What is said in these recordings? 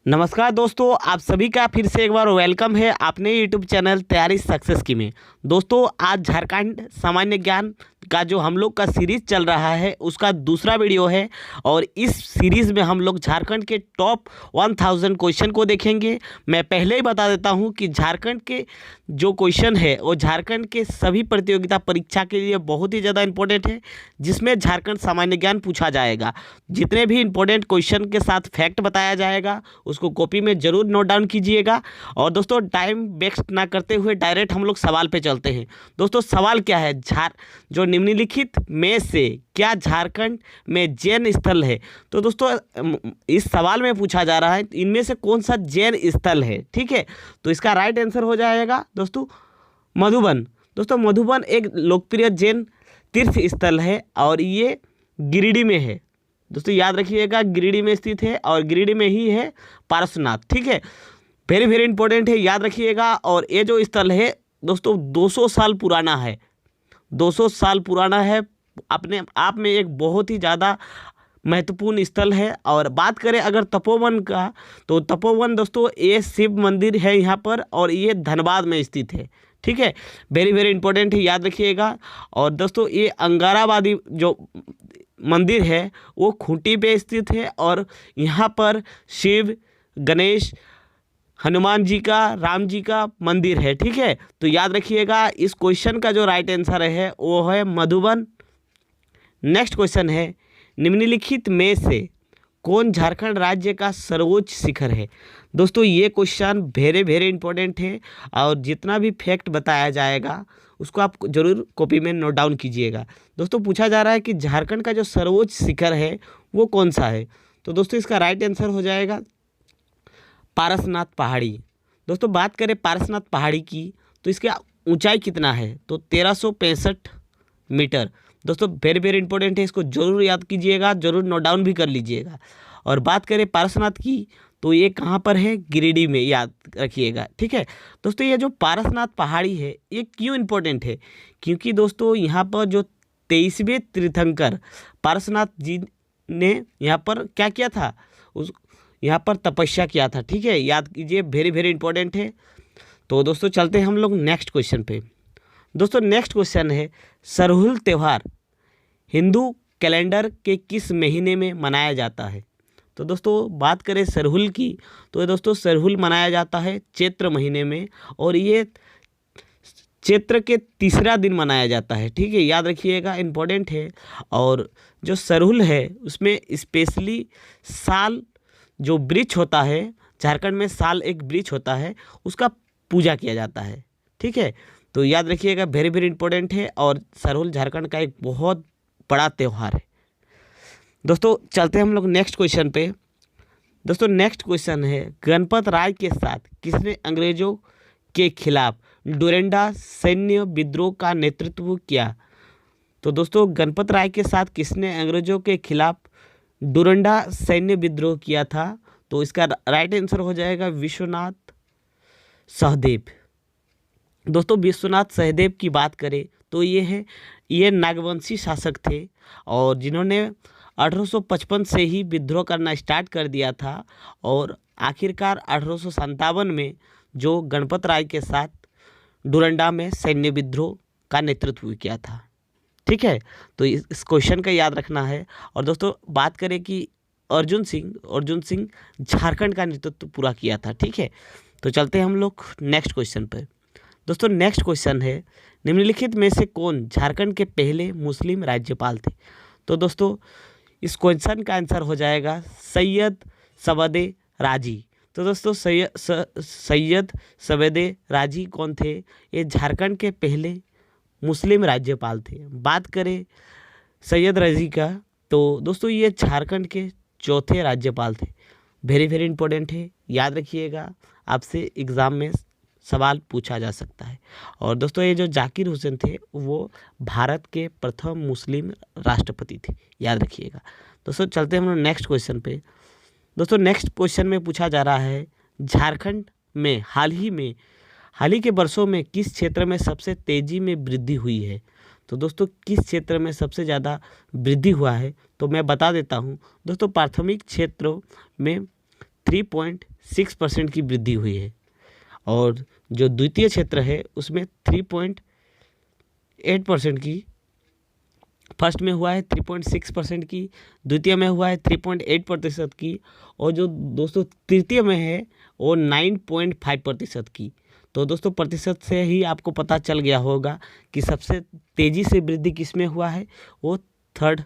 नमस्कार दोस्तों, आप सभी का फिर से एक बार वेलकम है अपने यूट्यूब चैनल तैयारी सक्सेस की में। दोस्तों, आज झारखंड सामान्य ज्ञान का जो हम लोग का सीरीज़ चल रहा है उसका दूसरा वीडियो है और इस सीरीज़ में हम लोग झारखंड के टॉप 1000 क्वेश्चन को देखेंगे। मैं पहले ही बता देता हूं कि झारखंड के जो क्वेश्चन है वो झारखंड के सभी प्रतियोगिता परीक्षा के लिए बहुत ही ज़्यादा इंपॉर्टेंट है, जिसमें झारखंड सामान्य ज्ञान पूछा जाएगा। जितने भी इंपॉर्टेंट क्वेश्चन के साथ फैक्ट बताया जाएगा उसको कॉपी में ज़रूर नोट डाउन कीजिएगा। और दोस्तों, टाइम वेस्ट ना करते हुए डायरेक्ट हम लोग सवाल पे चलते हैं। दोस्तों, सवाल क्या है, जो निम्नलिखित में से क्या झारखंड में जैन स्थल है। तो दोस्तों, इस सवाल में पूछा जा रहा है इनमें से कौन सा जैन स्थल है। ठीक है, तो इसका राइट आंसर हो जाएगा दोस्तों मधुबन। दोस्तों, मधुबन एक लोकप्रिय जैन तीर्थ स्थल है और ये गिरिडीह में है। दोस्तों याद रखिएगा, गिरिडीह में स्थित है और गिरिडीह में ही है पारसनाथ। ठीक है, वेरी वेरी इंपॉर्टेंट है, याद रखिएगा। और ये जो स्थल है दोस्तों 200 साल पुराना है, 200 साल पुराना है, अपने आप में एक बहुत ही ज़्यादा महत्वपूर्ण स्थल है। और बात करें अगर तपोवन का, तो तपोवन दोस्तों ये शिव मंदिर है यहाँ पर और ये धनबाद में स्थित है। ठीक है, वेरी वेरी इंपॉर्टेंट है, याद रखिएगा। और दोस्तों, ये अंगाराबादी जो मंदिर है वो खूंटी पे स्थित है और यहाँ पर शिव, गणेश, हनुमान जी का, राम जी का मंदिर है। ठीक है, तो याद रखिएगा इस क्वेश्चन का जो राइट आंसर है वो है मधुबन। नेक्स्ट क्वेश्चन है, निम्नलिखित में से कौन झारखंड राज्य का सर्वोच्च शिखर है। दोस्तों, ये क्वेश्चन वेरी वेरी इंपॉर्टेंट है और जितना भी फैक्ट बताया जाएगा उसको आप जरूर कॉपी में नोट डाउन कीजिएगा। दोस्तों, पूछा जा रहा है कि झारखंड का जो सर्वोच्च शिखर है वो कौन सा है। तो दोस्तों, इसका राइट आंसर हो जाएगा पारसनाथ पहाड़ी। दोस्तों, बात करें पारसनाथ पहाड़ी की तो इसका ऊंचाई कितना है, तो 1365 मीटर। दोस्तों, वेरी वेरी इंपॉर्टेंट है, इसको जरूर याद कीजिएगा, जरूर नोट डाउन भी कर लीजिएगा। और बात करें पारसनाथ की तो ये कहाँ पर है, गिरिडीह में, याद रखिएगा। ठीक है दोस्तों, ये जो पारसनाथ पहाड़ी है ये क्यों इम्पोर्टेंट है, क्योंकि दोस्तों यहाँ पर जो 23वें तीर्थंकर पारसनाथ जी ने यहाँ पर क्या किया था, उस यहाँ पर तपस्या किया था। ठीक है, याद कीजिए, वेरी वेरी इंपॉर्टेंट है। तो दोस्तों चलते हैं हम लोग नेक्स्ट क्वेश्चन पे। दोस्तों, नेक्स्ट क्वेश्चन है, सरहुल त्यौहार हिंदू कैलेंडर के किस महीने में मनाया जाता है। तो दोस्तों, बात करें सरहुल की तो दोस्तों सरहुल मनाया जाता है चैत्र महीने में और ये चैत्र के तीसरा दिन मनाया जाता है। ठीक है, याद रखिएगा, इम्पोर्टेंट है। और जो सरहुल है उसमें स्पेशली साल जो वृक्ष होता है, झारखंड में साल एक वृक्ष होता है, उसका पूजा किया जाता है। ठीक है, तो याद रखिएगा, वेरी वेरी इंपॉर्टेंट है और सरहुल झारखंड का एक बहुत बड़ा त्यौहार है। दोस्तों, चलते हैं हम लोग नेक्स्ट क्वेश्चन पे। दोस्तों, नेक्स्ट क्वेश्चन है, गणपत राय के साथ किसने अंग्रेजों के खिलाफ डोरंडा सैन्य विद्रोह का नेतृत्व किया। तो दोस्तों, गणपत राय के साथ किसने अंग्रेजों के खिलाफ डोरंडा सैन्य विद्रोह किया था। तो इसका राइट आंसर हो जाएगा विश्वनाथ सहदेव। दोस्तों, विश्वनाथ सहदेव की बात करें तो ये नागवंशी शासक थे और जिन्होंने 1855 से ही विद्रोह करना स्टार्ट कर दिया था और आखिरकार 1857 में जो गणपत राय के साथ डोरंडा में सैन्य विद्रोह का नेतृत्व किया था। ठीक है, तो इस क्वेश्चन का याद रखना है। और दोस्तों, बात करें कि अर्जुन सिंह झारखंड का नेतृत्व पूरा किया था। ठीक है, तो चलते हैं हम लोग नेक्स्ट क्वेश्चन पर। दोस्तों, नेक्स्ट क्वेश्चन है, निम्नलिखित में से कौन झारखंड के पहले मुस्लिम राज्यपाल थे। तो दोस्तों, इस क्वेश्चन का आंसर हो जाएगा सैयद सवदे राजी। तो दोस्तों, सैयद सवदे राजी कौन थे, ये झारखंड के पहले मुस्लिम राज्यपाल थे। बात करें सैयद रजी का तो दोस्तों ये झारखंड के चौथे राज्यपाल थे। वेरी वेरी इंपॉर्टेंट है, याद रखिएगा, आपसे एग्ज़ाम में सवाल पूछा जा सकता है। और दोस्तों, ये जो जाकिर हुसैन थे वो भारत के प्रथम मुस्लिम राष्ट्रपति थे, याद रखिएगा। दोस्तों, चलते हैं हम लोग नेक्स्ट क्वेश्चन पे। दोस्तों, नेक्स्ट क्वेश्चन में पूछा जा रहा है, झारखंड में हाल ही के वर्षों में किस क्षेत्र में सबसे तेज़ी में वृद्धि हुई है। तो दोस्तों, किस क्षेत्र में सबसे ज़्यादा वृद्धि हुआ है, तो मैं बता देता हूँ। दोस्तों, प्राथमिक क्षेत्रों में 3.6% की वृद्धि हुई है। और जो द्वितीय क्षेत्र है उसमें 3.8% की, फर्स्ट में हुआ है 3.6% की, द्वितीय में हुआ है 3.8% की, और जो दोस्तों तृतीय में है वो 9.5% की। तो दोस्तों प्रतिशत से ही आपको पता चल गया होगा कि सबसे तेज़ी से वृद्धि किस में हुआ है, वो थर्ड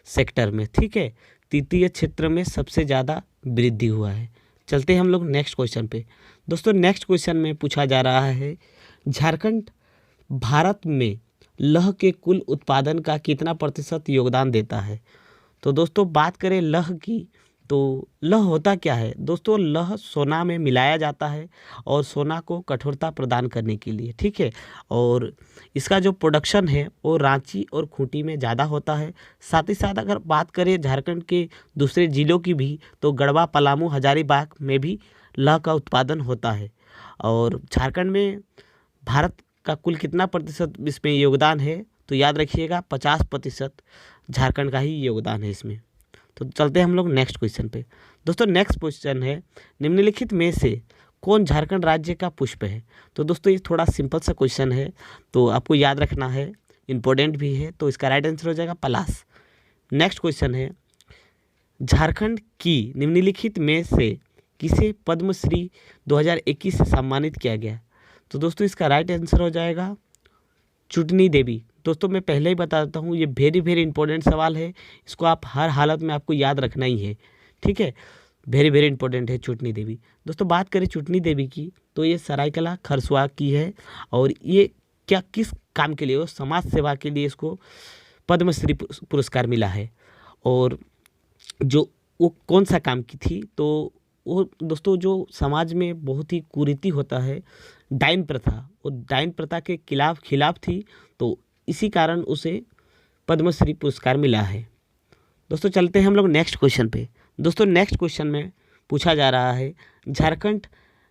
सेक्टर में, ठीक है, तृतीय क्षेत्र में सबसे ज़्यादा वृद्धि हुआ है। चलते हैं हम लोग नेक्स्ट क्वेश्चन पे। दोस्तों नेक्स्ट क्वेश्चन में पूछा जा रहा है, झारखंड भारत में लौह के कुल उत्पादन का कितना प्रतिशत योगदान देता है। तो दोस्तों बात करें लौह की, तो लौह होता क्या है दोस्तों, लौह सोना में मिलाया जाता है और सोना को कठोरता प्रदान करने के लिए, ठीक है। और इसका जो प्रोडक्शन है वो रांची और खूंटी में ज़्यादा होता है। साथ ही साथ अगर बात करें झारखंड के दूसरे ज़िलों की भी, तो गढ़वा, पलामू, हजारीबाग में भी लौह का उत्पादन होता है। और झारखंड में भारत का कुल कितना प्रतिशत इसमें योगदान है, तो याद रखिएगा 50% झारखंड का ही योगदान है इसमें। तो चलते हैं हम लोग नेक्स्ट क्वेश्चन पे। दोस्तों नेक्स्ट क्वेश्चन है, निम्नलिखित में से कौन झारखंड राज्य का पुष्प है। तो दोस्तों ये थोड़ा सिंपल सा क्वेश्चन है, तो आपको याद रखना है, इम्पोर्टेंट भी है। तो इसका राइट आंसर हो जाएगा पलाश। नेक्स्ट क्वेश्चन है, झारखंड की निम्नलिखित में से किसे पद्मश्री 2021 से सम्मानित किया गया। तो दोस्तों इसका राइट आंसर हो जाएगा चुटनी देवी। दोस्तों मैं पहले ही बता देता हूँ, ये वेरी इंपॉर्टेंट सवाल है, इसको आप हर हालत में आपको याद रखना ही है, ठीक है। वेरी इंपॉर्टेंट है चुटनी देवी। दोस्तों बात करें चुटनी देवी की, तो ये सरायकला खरसुआ की है। और ये क्या किस काम के लिए, वो समाज सेवा के लिए इसको पद्मश्री पुरस्कार मिला है। और जो वो कौन सा काम की थी, तो वो दोस्तों जो समाज में बहुत ही कुरीति होता है, डाइन प्रथा, वो डाइन प्रथा के खिलाफ थी, तो इसी कारण उसे पद्मश्री पुरस्कार मिला है। दोस्तों चलते हैं हम लोग नेक्स्ट क्वेश्चन पे। दोस्तों नेक्स्ट क्वेश्चन में पूछा जा रहा है, झारखंड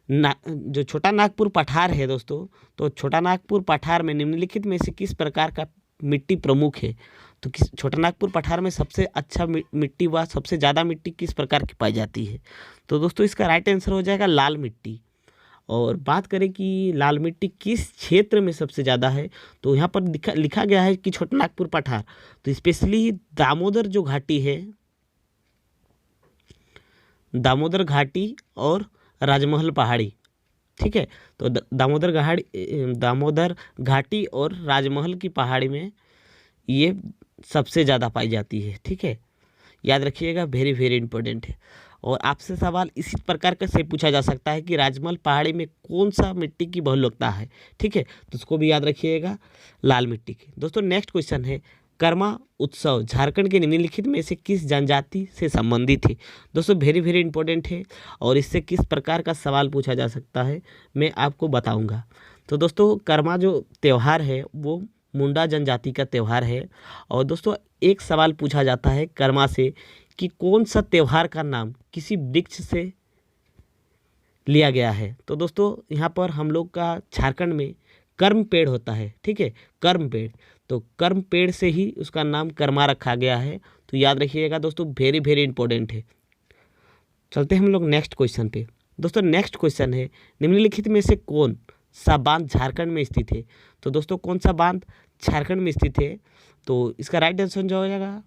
जो छोटा नागपुर पठार है दोस्तों, तो छोटा नागपुर पठार में निम्नलिखित में से किस प्रकार का मिट्टी प्रमुख है। तो किस छोटा नागपुर पठार में सबसे अच्छा मिट्टी व सबसे ज़्यादा मिट्टी किस प्रकार की पाई जाती है। तो दोस्तों इसका राइट आंसर हो जाएगा लाल मिट्टी। और बात करें कि लाल मिट्टी किस क्षेत्र में सबसे ज़्यादा है, तो यहाँ पर लिखा गया है कि छोटा नागपुर पठार, तो स्पेशली दामोदर जो घाटी है, दामोदर घाटी और राजमहल पहाड़ी, ठीक है। तो दामोदर घाटी और राजमहल की पहाड़ी में ये सबसे ज़्यादा पाई जाती है, ठीक है। याद रखिएगा, वेरी इंपॉर्टेंट है। और आपसे सवाल इसी प्रकार का से पूछा जा सकता है कि राजमहल पहाड़ी में कौन सा मिट्टी की बहुलकता है, ठीक है, तो उसको भी याद रखिएगा, लाल मिट्टी की। दोस्तों नेक्स्ट क्वेश्चन है, कर्मा उत्सव झारखंड के निम्नलिखित में से किस जनजाति से संबंधित है। दोस्तों वेरी इंपॉर्टेंट है, और इससे किस प्रकार का सवाल पूछा जा सकता है मैं आपको बताऊंगा। तो दोस्तों कर्मा जो त्यौहार है वो मुंडा जनजाति का त्यौहार है। और दोस्तों एक सवाल पूछा जाता है कर्मा से कि कौन सा त्यौहार का नाम किसी वृक्ष से लिया गया है। तो दोस्तों यहाँ पर हम लोग का झारखंड में कर्म पेड़ होता है, ठीक है, कर्म पेड़, तो कर्म पेड़ से ही उसका नाम कर्मा रखा गया है। तो याद रखिएगा दोस्तों, वेरी इंपॉर्टेंट है। चलते हैं हम लोग नेक्स्ट क्वेश्चन पे। दोस्तों नेक्स्ट क्वेश्चन है, निम्नलिखित में से कौन सा बांध झारखंड में स्थित है। तो दोस्तों कौन सा बांध झारखंड में स्थित है, तो इसका राइट आंसर जो हो जाएगा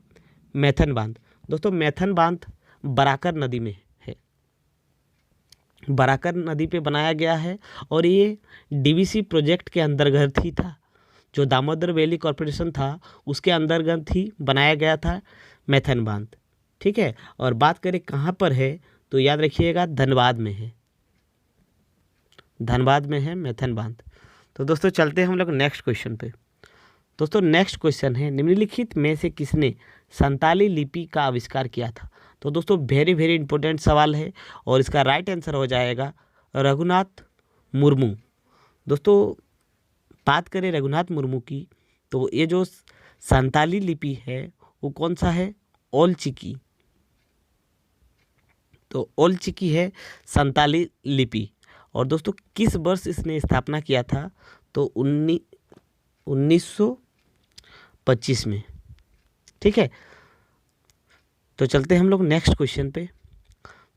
मैथन बांध। दोस्तों मैथन बांध बराकर नदी में है, बराकर नदी पे बनाया गया है। और ये डीवीसी प्रोजेक्ट के अंतर्गत ही था, जो दामोदर वैली कॉरपोरेशन था उसके अंतर्गत ही बनाया गया था मैथन बांध, ठीक है। और बात करें कहाँ पर है, तो याद रखिएगा धनबाद में है, धनबाद में है मैथन बांध। तो दोस्तों चलते हैं हम लोग नेक्स्ट क्वेश्चन पे। दोस्तों नेक्स्ट क्वेश्चन है, निम्नलिखित में से किसने संताली लिपि का आविष्कार किया था। तो दोस्तों वेरी इंपॉर्टेंट सवाल है, और इसका राइट आंसर हो जाएगा रघुनाथ मुर्मू। दोस्तों बात करें रघुनाथ मुर्मू की, तो ये जो संताली लिपि है वो कौन सा है, ओल चिकी, तो ओल चिकी है संताली लिपि। और दोस्तों किस वर्ष इसने स्थापना किया था, तो 1925 में, ठीक है। तो चलते हैं हम लोग नेक्स्ट क्वेश्चन पे।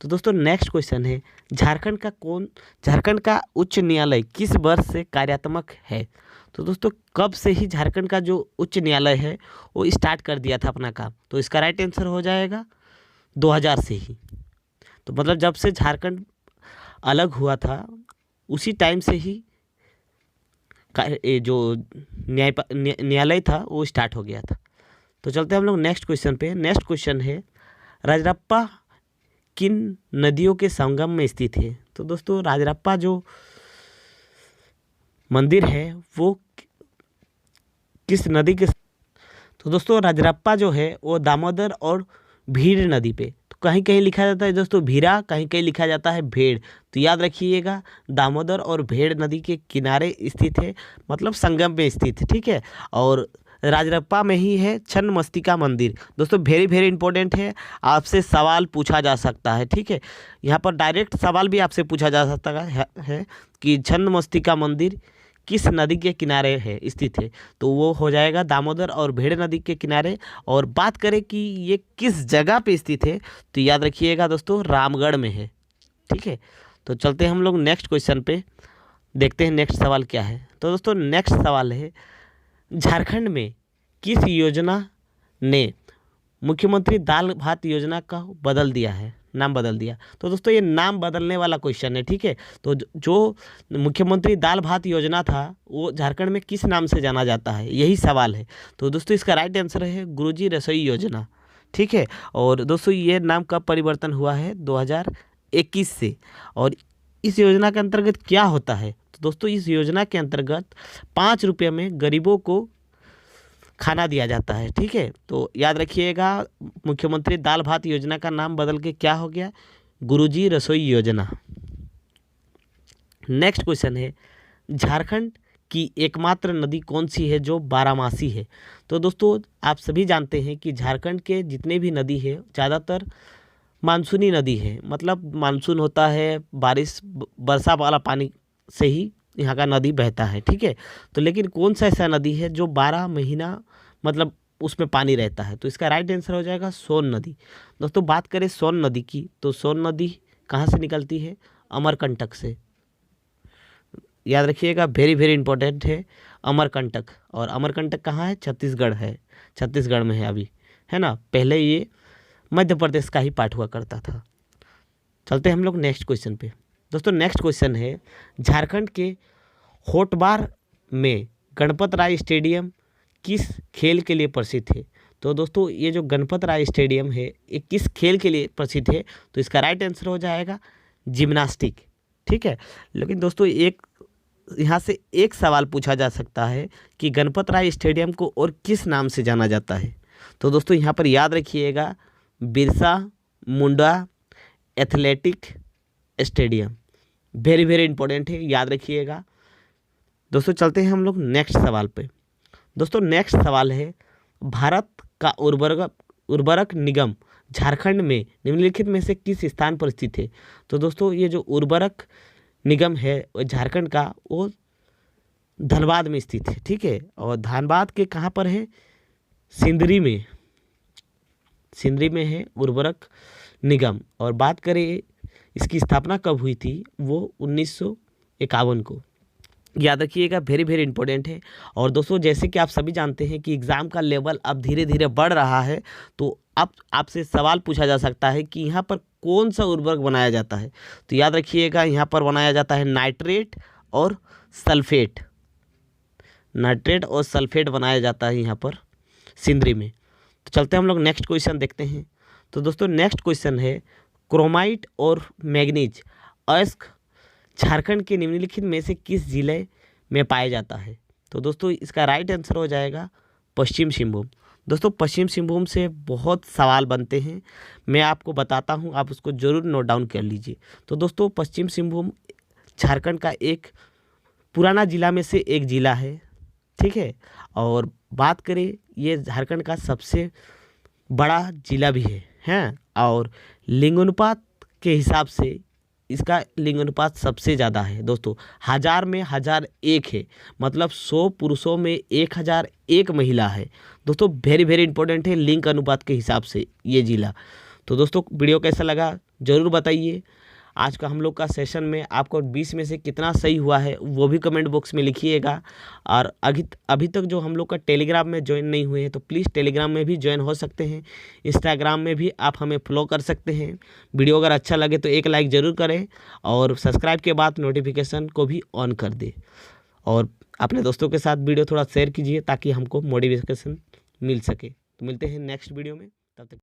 तो दोस्तों नेक्स्ट क्वेश्चन है, झारखंड का उच्च न्यायालय किस वर्ष से कार्यात्मक है? तो दोस्तों कब से ही झारखंड का जो उच्च न्यायालय है वो स्टार्ट कर दिया था अपना काम? तो इसका राइट आंसर हो जाएगा 2000 से ही। तो मतलब जब से झारखंड अलग हुआ था उसी टाइम से ही ये जो न्यायालय था वो स्टार्ट हो गया था। तो चलते हैं हम लोग नेक्स्ट क्वेश्चन पे। नेक्स्ट क्वेश्चन है, राजरप्पा किन नदियों के संगम में स्थित है? तो दोस्तों राजरप्पा जो मंदिर है वो किस नदी के? तो दोस्तों राजरप्पा जो है वो दामोदर और भीड़ नदी पे, तो कहीं कहीं लिखा जाता है दोस्तों भीरा, कहीं कहीं लिखा जाता है भेड़। तो याद रखिएगा दामोदर और भेड़ नदी के किनारे स्थित है, मतलब संगम में स्थित है, ठीक है। और राजरप्पा में ही है छन्नमस्तिका मंदिर। दोस्तों वेरी वेरी इंपॉर्टेंट है, आपसे सवाल पूछा जा सकता है, ठीक है। यहाँ पर डायरेक्ट सवाल भी आपसे पूछा जा सकता है कि छन्नमस्तिका मंदिर किस नदी के किनारे है स्थित है? तो वो हो जाएगा दामोदर और भेड़ नदी के किनारे। और बात करें कि ये किस जगह पे स्थित है, तो याद रखिएगा दोस्तों रामगढ़ में है, ठीक है। तो चलते हैं हम लोग नेक्स्ट क्वेश्चन पे, देखते हैं नेक्स्ट सवाल क्या है। तो दोस्तों नेक्स्ट सवाल है, झारखंड में किस योजना ने मुख्यमंत्री दाल भात योजना का बदल दिया है, नाम बदल दिया? तो दोस्तों ये नाम बदलने वाला क्वेश्चन है, ठीक है। तो जो मुख्यमंत्री दाल भात योजना था वो झारखंड में किस नाम से जाना जाता है, यही सवाल है। तो दोस्तों इसका राइट आंसर है गुरुजी रसोई योजना, ठीक है। और दोस्तों ये नाम कब परिवर्तन हुआ है? 2021 से। और इस योजना के अंतर्गत क्या होता है? तो दोस्तों इस योजना के अंतर्गत 5 रुपये में गरीबों को खाना दिया जाता है, ठीक है। तो याद रखिएगा मुख्यमंत्री दाल भात योजना का नाम बदल के क्या हो गया? गुरुजी रसोई योजना। नेक्स्ट क्वेश्चन है, झारखंड की एकमात्र नदी कौन सी है जो बारहमासी है? तो दोस्तों आप सभी जानते हैं कि झारखंड के जितने भी नदी है ज़्यादातर मानसूनी नदी है, मतलब मानसून होता है, बारिश वर्षा वाला पानी से ही यहाँ का नदी बहता है, ठीक है। तो लेकिन कौन सा ऐसा नदी है जो 12 महीना मतलब उसमें पानी रहता है? तो इसका राइट आंसर हो जाएगा सोन नदी। दोस्तों बात करें सोन नदी की, तो सोन नदी कहाँ से निकलती है? अमरकंटक से। याद रखिएगा वेरी वेरी इंपॉर्टेंट है अमरकंटक। और अमरकंटक कहाँ है? छत्तीसगढ़ है, छत्तीसगढ़ में है अभी, है ना। पहले ये मध्य प्रदेश का ही पार्ट हुआ करता था। चलते हैं हम लोग नेक्स्ट क्वेश्चन पे। दोस्तों नेक्स्ट क्वेश्चन है, झारखंड के होटबार में गणपत राय स्टेडियम किस खेल के लिए प्रसिद्ध है? तो दोस्तों ये जो गणपत राय स्टेडियम है ये किस खेल के लिए प्रसिद्ध है? तो इसका राइट आंसर हो जाएगा जिम्नास्टिक, ठीक है। लेकिन दोस्तों यहाँ से एक सवाल पूछा जा सकता है कि गणपत राय स्टेडियम को और किस नाम से जाना जाता है? तो दोस्तों यहाँ पर याद रखिएगा Birsa Munda athletic stadium, very very important है, याद रखिएगा। दोस्तों चलते हैं हम लोग नेक्स्ट सवाल पे। दोस्तों नेक्स्ट सवाल है, भारत का उर्वरक निगम झारखंड में निम्नलिखित में से किस स्थान पर स्थित है? तो दोस्तों ये जो उर्वरक निगम है वो झारखंड का वो धनबाद में स्थित है, ठीक है। और धनबाद के कहाँ पर है? सिंदरी में है उर्वरक निगम। और बात करें इसकी स्थापना कब हुई थी? वो 1951 को। याद रखिएगा वेरी वेरी इंपॉर्टेंट है। और दोस्तों जैसे कि आप सभी जानते हैं कि एग्ज़ाम का लेवल अब धीरे धीरे बढ़ रहा है, तो अब आपसे सवाल पूछा जा सकता है कि यहाँ पर कौन सा उर्वरक बनाया जाता है? तो याद रखिएगा यहाँ पर बनाया जाता है नाइट्रेट और सल्फेट। नाइट्रेट और सल्फेट बनाया जाता है यहाँ पर सिंदरी में। तो चलते हैं हम लोग नेक्स्ट क्वेश्चन देखते हैं। तो दोस्तों नेक्स्ट क्वेश्चन है, क्रोमाइट और मैग्नीज अयस्क झारखंड के निम्नलिखित में से किस जिले में पाया जाता है? तो दोस्तों इसका राइट आंसर हो जाएगा पश्चिम सिंहभूम। दोस्तों पश्चिम सिंहभूम से बहुत सवाल बनते हैं, मैं आपको बताता हूं, आप उसको ज़रूर नोट डाउन कर लीजिए। तो दोस्तों पश्चिम सिंहभूम झारखंड का एक पुराना ज़िला में से एक ज़िला है, ठीक है। और बात करें ये झारखंड का सबसे बड़ा ज़िला भी है, हैं। और लिंगानुपात के हिसाब से इसका लिंगानुपात सबसे ज़्यादा है दोस्तों, 1000 में 1001 है, मतलब 100 पुरुषों में 1001 महिला है दोस्तों। वेरी वेरी इंपॉर्टेंट है लिंग अनुपात के हिसाब से ये जिला। तो दोस्तों वीडियो कैसा लगा ज़रूर बताइए। आज का हम लोग का सेशन में आपको 20 में से कितना सही हुआ है वो भी कमेंट बॉक्स में लिखिएगा। और अभी तक जो हम लोग का टेलीग्राम में ज्वाइन नहीं हुए हैं तो प्लीज़ टेलीग्राम में भी ज्वाइन हो सकते हैं। इंस्टाग्राम में भी आप हमें फॉलो कर सकते हैं। वीडियो अगर अच्छा लगे तो एक लाइक ज़रूर करें और सब्सक्राइब के बाद नोटिफिकेशन को भी ऑन कर दें। और अपने दोस्तों के साथ वीडियो थोड़ा शेयर कीजिए ताकि हमको मोटिवेशन मिल सके। तो मिलते हैं नेक्स्ट वीडियो में, तब तक।